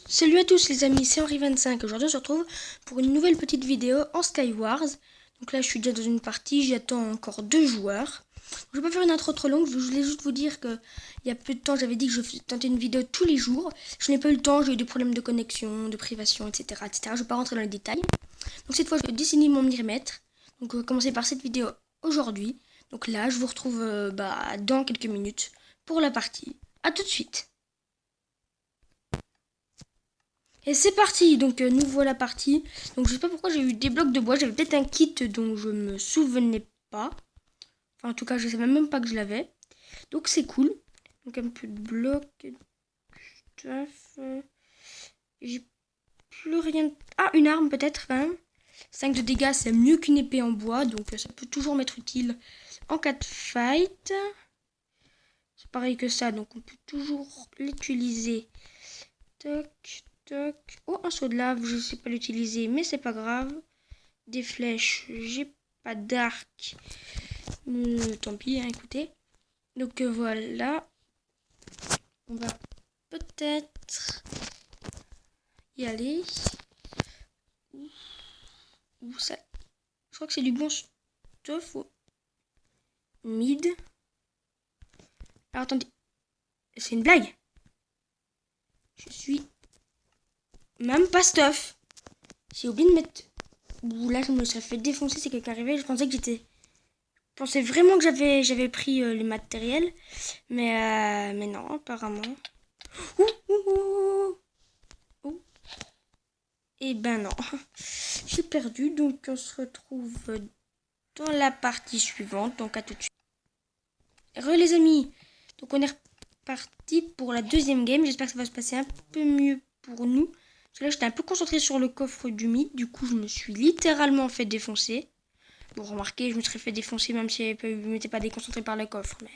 Salut à tous les amis, c'est Henri25. Aujourd'hui on se retrouve pour une nouvelle petite vidéo en Skywars. Donc là je suis déjà dans une partie, j'attends encore 2 joueurs. Je vais pas faire une intro trop longue, je voulais juste vous dire que il y a peu de temps j'avais dit que je tentais une vidéo tous les jours. Je n'ai pas eu le temps, j'ai eu des problèmes de connexion, de privation, etc. etc. Je vais pas rentrer dans les détails. Donc cette fois je vais décider de m'y remettre. Donc on va commencer par cette vidéo aujourd'hui. Donc là je vous retrouve dans quelques minutes pour la partie. A tout de suite. Et c'est parti, donc nous voilà partis. Donc je sais pas pourquoi j'ai eu des blocs de bois, j'avais peut-être un kit dont je me souvenais pas. Enfin en tout cas je savais même pas que je l'avais. Donc c'est cool. Donc un peu de blocs, stuff. J'ai plus rien. Ah, une arme peut-être quand même. 5 de dégâts c'est mieux qu'une épée en bois, donc ça peut toujours m'être utile en cas de fight. C'est pareil que ça, donc on peut toujours l'utiliser. Toc. Oh, un saut de lave, je sais pas l'utiliser, mais c'est pas grave. Des flèches, j'ai pas d'arc. Tant pis, hein, écoutez. Donc voilà. On va peut-être y aller. Où ça? Je crois que c'est du bon stuff. Mid. Alors attendez. C'est une blague. Je suis même pas stuff. J'ai oublié de mettre. Ouh, là, je me serais fait défoncer si quelqu'un arrivait. Je pensais que j'étais. Je pensais vraiment que j'avais pris les matériels. Mais non, apparemment. Ouh. Et ben non. J'ai perdu. Donc on se retrouve dans la partie suivante. Donc à tout de suite. Les amis. Donc on est reparti pour la deuxième game. J'espère que ça va se passer un peu mieux pour nous. Parce que là j'étais un peu concentré sur le coffre du mythe. Du coup je me suis littéralement fait défoncer. Bon, remarquez, je me serais fait défoncer même si je ne m'étais pas déconcentré par le coffre. Mais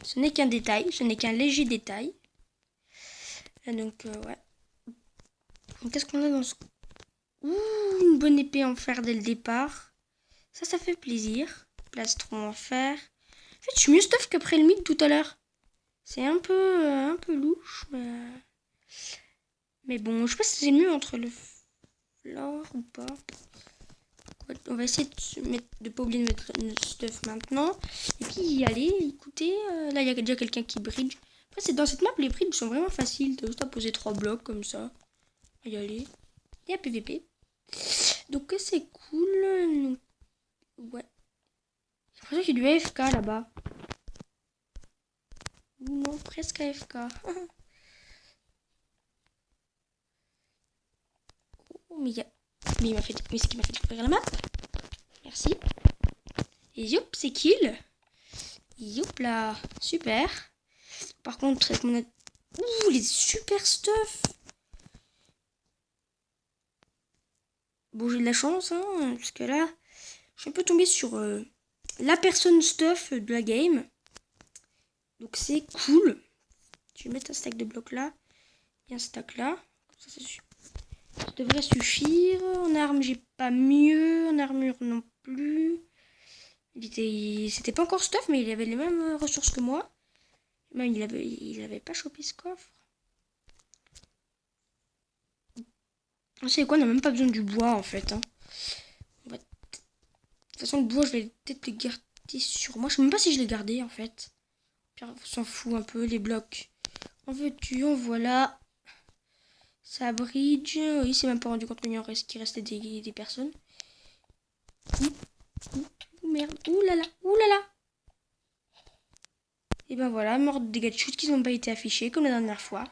ce n'est qu'un détail, ce n'est qu'un léger détail. Donc, ouais. Qu'est-ce qu'on a dans ce... Ouh, une bonne épée en fer dès le départ. Ça fait plaisir. Plastron en fer. En fait, je suis mieux stuff qu'après le mythe tout à l'heure. C'est un peu louche, mais bon, je sais pas si c'est mieux entre le flore ou pas. On va essayer de pas oublier de mettre notre stuff maintenant. Et puis y aller, écoutez, là il y a déjà quelqu'un qui bridge. Après c'est dans cette map, les bridges sont vraiment faciles. T'as juste à poser 3 blocs comme ça. Y aller. Et à PVP. Donc c'est cool. Ouais. J'ai l'impression qu'il y a du AFK là-bas. Non, presque AFK. Oh, mais il y a... Mais il m'a fait... Mais c'est qui m'a fait découvrir la map. Merci. Et youp, c'est kill. Youp là. Super. Par contre, avec mon... Ouh, les super stuff. Bon, j'ai de la chance, hein, parce que là, je suis un peu tombée sur la personne stuff de la game. Donc c'est cool. Je vais mettre un stack de blocs là. Et un stack là. Ça devrait suffire. En arme, j'ai pas mieux. En armure non plus. C'était pas encore stuff, mais il avait les mêmes ressources que moi. Mais il avait pas chopé ce coffre. Vous savez quoi, on n'a même pas besoin du bois en fait. Hein. De toute façon, le bois, je vais peut-être le garder sur moi. Je sais même pas si je l'ai gardé en fait. On s'en fout un peu, les blocs. En veux-tu, en voilà. Ça bridge. Oui, c'est même pas rendu compte qu'il restait des personnes. Ouh, merde. Ouh là là. Ouh là là. Et ben voilà, mort de dégâts de chute qui n'ont pas été affichés comme la dernière fois.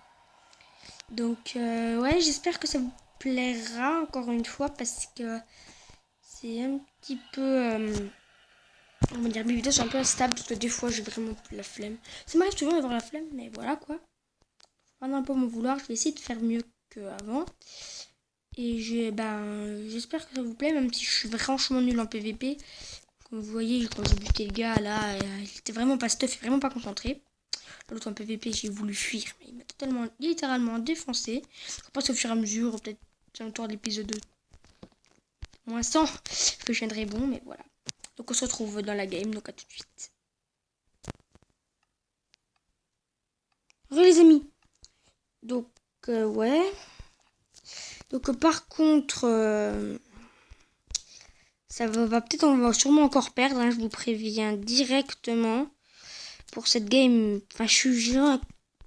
Donc, ouais, j'espère que ça vous plaira encore une fois parce que c'est un petit peu. Comment dire, mes vidéos sont un peu instables parce que des fois j'ai vraiment la flemme. Ça m'arrive souvent d'avoir la flemme, mais voilà quoi. Faut pas un peu m'en vouloir, je vais essayer de faire mieux qu'avant. Et j'espère que ça vous plaît, même si je suis franchement nul en PVP. Comme vous voyez, quand j'ai buté le gars là, il était vraiment pas stuff, vraiment pas concentré. L'autre en PVP, j'ai voulu fuir, mais il m'a littéralement défoncé. Je pense au fur et à mesure, peut-être autour de l'épisode 2. Moins 100, que je viendrai bon, mais voilà. Donc on se retrouve dans la game, donc à tout de suite. Les amis. Donc ouais. Donc par contre, ça va peut-être, on va sûrement encore perdre, hein, je vous préviens directement. Pour cette game, enfin je suis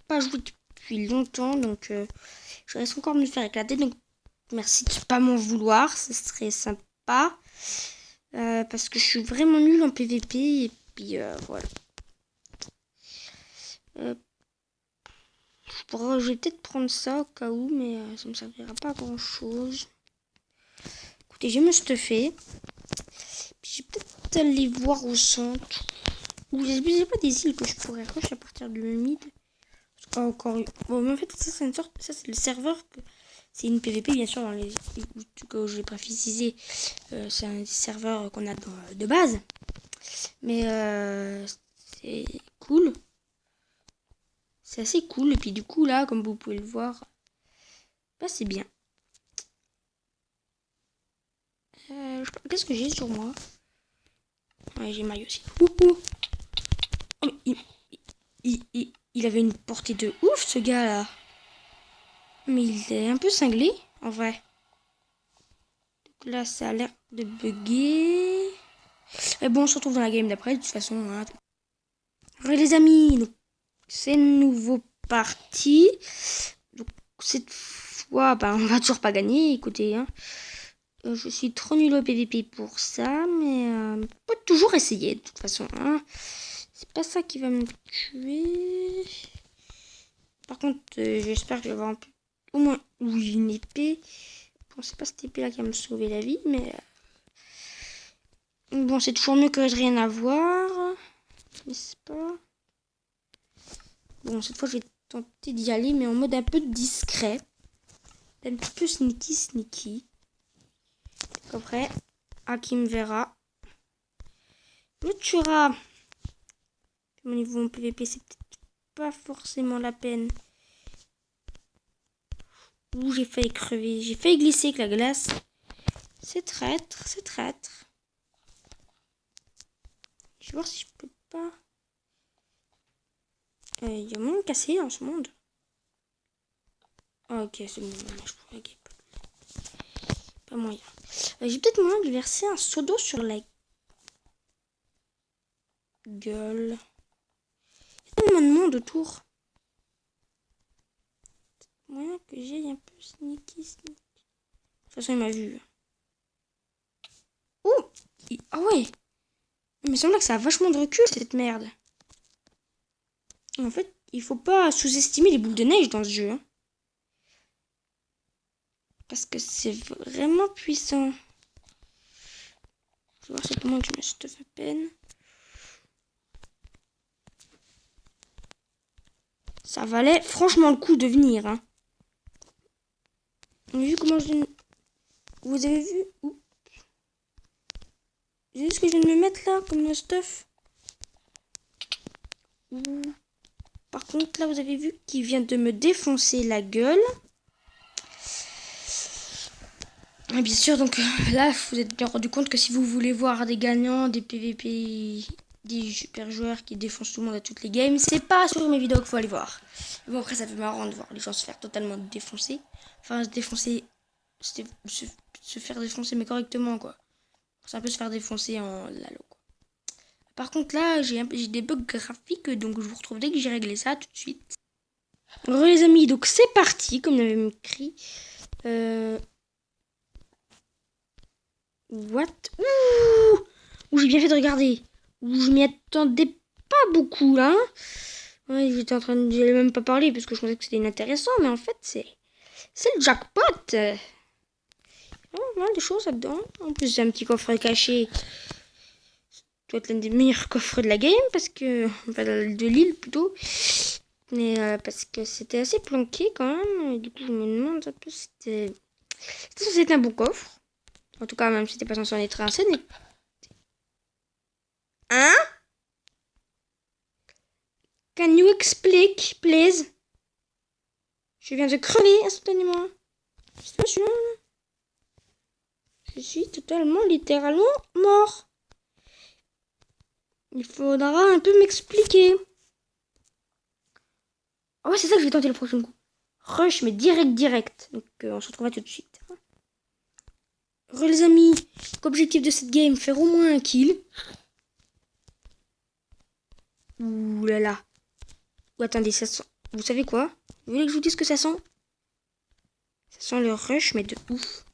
pas joué depuis longtemps, donc je risque encore de me faire éclater. Donc merci de pas m'en vouloir, ce serait sympa. Parce que je suis vraiment nulle en PVP, et puis voilà. Je vais peut-être prendre ça au cas où, mais ça me servira pas à grand chose. Écoutez, je vais me stuffer. Puis je vais peut-être aller voir au centre. Ou j'ai pas des îles que je pourrais rush à partir de mid. Encore. Bon, mais en fait, ça c'est une sorte. Ça c'est le serveur. C'est une PVP, bien sûr, dans les que je l'ai précisé. C'est un serveur qu'on a de base. Mais c'est cool. C'est assez cool. Et puis du coup, là, comme vous pouvez le voir, bah, c'est bien. Qu'est-ce que j'ai sur moi? Ouais, j'ai maille aussi. Oh, il avait une portée de ouf, ce gars-là. Mais il est un peu cinglé, en vrai. Donc là, ça a l'air de bugger. Mais bon, on se retrouve dans la game d'après, de toute façon. Hein. Ouais, les amis, c'est nouveau parti. Donc, cette fois, bah, on va toujours pas gagner, écoutez. Hein. Je suis trop nul au PVP pour ça, mais on peut toujours essayer, de toute façon. Hein. C'est pas ça qui va me tuer. Par contre, j'espère que je vais avoir au moins une épée. Bon, c'est pas cette épée là qui va me sauver la vie, mais bon, c'est toujours mieux que rien à voir, n'est-ce pas? Bon, cette fois, je vais tenter d'y aller, mais en mode un peu discret, un petit peu sneaky. Après, qui me verra, me tuera. Au niveau de mon PVP, c'est peut-être pas forcément la peine. Ouh, j'ai failli crever. J'ai failli glisser avec la glace. C'est traître, c'est traître. Je vais voir si je peux pas. Il y a moyen de casser dans ce monde. Ah, ok, c'est bon. Je pourrais pas moyen. J'ai peut-être moyen de verser un seau d'eau sur la gueule. Il y a tellement de monde autour. Moyen que j'aille un peu sneaky. De toute façon, il m'a vu. Oh! Ah ouais! Il me semble que ça a vachement de recul, cette merde. En fait, il faut pas sous-estimer les boules de neige dans ce jeu. Hein. Parce que c'est vraiment puissant. Je vais voir simplement que je me stuff à peine. Ça valait franchement le coup de venir. Hein. Vous avez vu comment je... Vous avez vu... Oups. Vous avez vu ce que je viens de me mettre là, comme le stuff. Par contre, là, vous avez vu qu'il vient de me défoncer la gueule. Et bien sûr, donc là, vous êtes bien rendu compte que si vous voulez voir des gagnants, des PVP, des super joueurs qui défoncent tout le monde à toutes les games, c'est pas sur mes vidéos qu'il faut aller voir. Bon, après, ça fait marrant de voir les gens se faire totalement défoncer. Enfin, se défoncer, se faire défoncer, mais correctement, quoi. C'est un peu se faire défoncer en lalo, quoi. Par contre, là, j'ai des bugs graphiques, donc je vous retrouve dès que j'ai réglé ça, tout de suite. Alors, les amis, donc c'est parti, comme il avait écrit. What? Ouh, j'ai bien fait de regarder. Ouh, je m'y attendais pas beaucoup, là. Ouais, j'étais en train de... J'allais même pas parler, parce que je pensais que c'était inintéressant, mais en fait, c'est le jackpot. Oh, mal de choses là-dedans. En plus, c'est un petit coffret caché. Ça doit être l'un des meilleurs coffres de la game, parce que... Enfin, de l'île, plutôt. Mais parce que c'était assez planqué, quand même. Et du coup, je me demande un peu si c'était... C'était censé être un bon coffre. En tout cas, même si c'était pas censé en être un, ce n'est... Hein? Can you explain, please? Je viens de crever instantanément. Situation. Je suis totalement, littéralement mort. Il faudra un peu m'expliquer. Oh, c'est ça que je vais tenter le prochain coup. rush, mais direct. Donc on se retrouvera tout de suite. Re les amis, l'objectif de cette game, faire au moins un kill. Ouh là là. Ou attendez, ça sent... Vous savez quoi? Vous voulez que je vous dise que ça sent? Ça sent le rush, mais de ouf.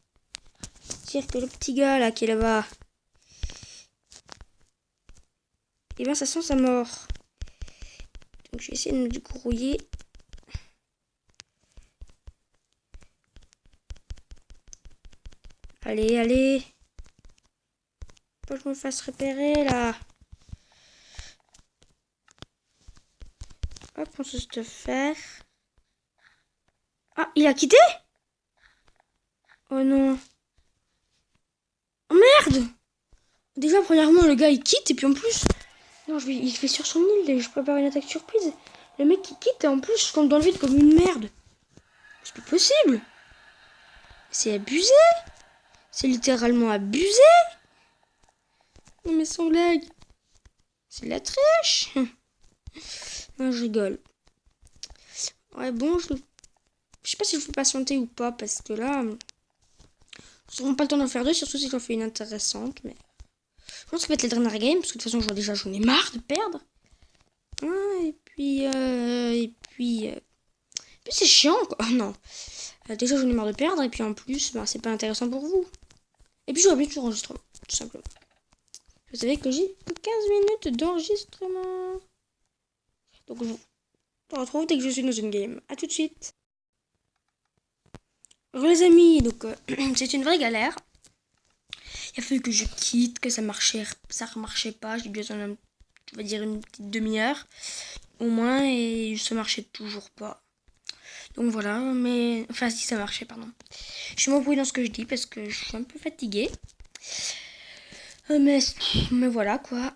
C'est-à-dire que le petit gars là qui est là-bas, et bien ça sent sa mort. Donc je vais essayer de me débrouiller. Allez. Pas que je me fasse repérer là. Hop, on se te faire. Ah, il a quitté? Oh non. Oh merde! Déjà, premièrement, le gars il quitte et puis en plus. Non, il fait sur son île et je prépare une attaque surprise. Le mec qui quitte et en plus je tombe dans le vide comme une merde. C'est pas possible. C'est abusé. C'est littéralement abusé. Non mais sans blague. C'est de la triche. Non, je rigole. Ouais, bon, je sais pas si je peux patienter ou pas parce que là, je n'aurai pas le temps d'en faire deux, surtout si j'en fais une intéressante. Mais je pense que ça va être la dernière game parce que de toute façon, j'en ai marre de perdre. Et puis c'est chiant quoi. Non. Déjà, j'en ai marre de perdre et puis en plus, c'est pas intéressant pour vous. Et puis, j'aurais bien tout l'enregistrement, tout simplement. Vous savez que j'ai que 15 minutes d'enregistrement. Donc, je vous retrouve dès que je suis dans une game. A tout de suite. Alors, les amis, donc, c'est une vraie galère. Il a fallu que je quitte, que ça remarchait pas. J'ai besoin on va dire une petite demi-heure au moins et ça marchait toujours pas. Donc voilà, mais enfin si ça marchait, pardon. Je suis m'embrouille dans ce que je dis parce que je suis un peu fatiguée. Mais voilà quoi.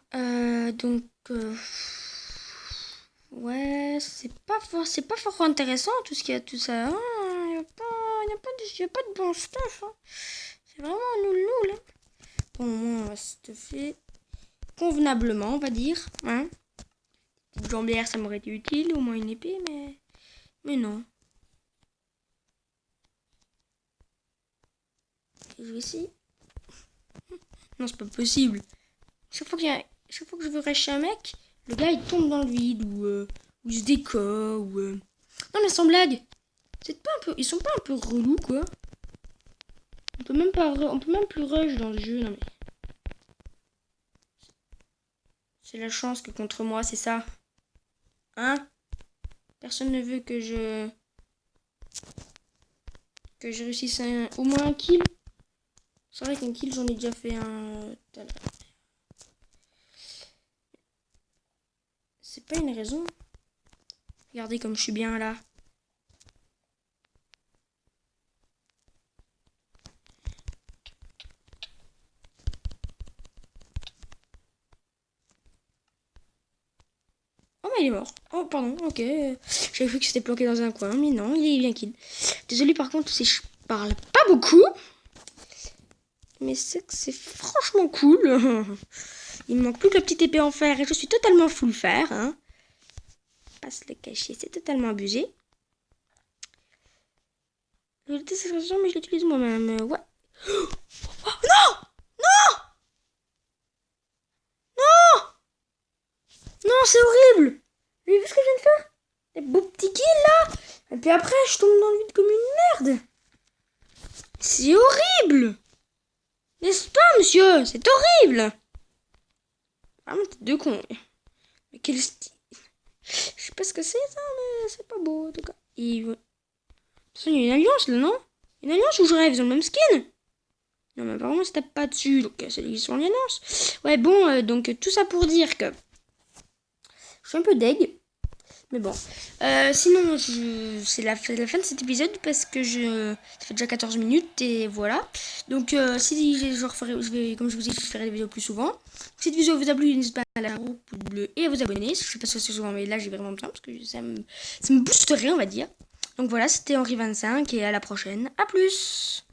Ouais, c'est pas fort intéressant tout ce qu'il y a tout ça. Il y a pas de bon stuff. Hein. C'est vraiment nul hein. Pour le moment, on va se faire convenablement, on va dire. Hein. Une petite jambière, ça m'aurait été utile, au moins une épée, mais non. Je vais essayer. Non, c'est pas possible. Chaque fois que je veux rusher un mec, le gars il tombe dans le vide ou il se décolle ou. Non mais sans blague. Ils sont pas un peu relous quoi. On peut même plus rush dans le jeu, non mais. C'est la chance que contre moi, c'est ça. Hein? Personne ne veut que je réussisse au moins un kill. C'est vrai qu'un kill, j'en ai déjà fait un. C'est pas une raison. Regardez comme je suis bien là. Oh mais il est mort. Oh pardon, ok. J'avais cru que c'était planqué dans un coin, mais non, il est bien kill. Désolé par contre si je parle pas beaucoup. Mais c'est que c'est franchement cool. Il me manque plus que la petite épée en fer et je suis totalement full fer. Hein. Pas se le cacher, c'est totalement abusé. Je déteste cette expression, mais je l'utilise moi-même. Ouais. Oh, non! Non! Non! Non, c'est horrible! Vous avez vu ce que je viens de faire? Les beaux petits kills là! Et puis après, je tombe dans le vide comme une merde! C'est horrible! N'est-ce pas, monsieur? C'est horrible! Vraiment, t'es deux cons. Mais quel style! Je sais pas ce que c'est ça, mais c'est pas beau en tout cas. De toute façon, il y a une alliance là, non? Une alliance où je rêve, ils ont le même skin? Non, mais apparemment, ça tape pas dessus, donc c'est qu'ils sont en alliance. Ouais, bon, donc tout ça pour dire que je suis un peu deg. Mais bon. Sinon, c'est la fin de cet épisode parce que ça fait déjà 14 minutes et voilà. Donc, si comme je vous ai dit, je ferai des vidéos plus souvent. Si cette vidéo vous a plu, n'hésitez pas à la pouce bleu et à vous abonner. Je sais pas si c'est souvent, mais là, j'ai vraiment besoin parce que ça me boosterait, on va dire. Donc voilà, c'était Henri 25 et à la prochaine. À plus!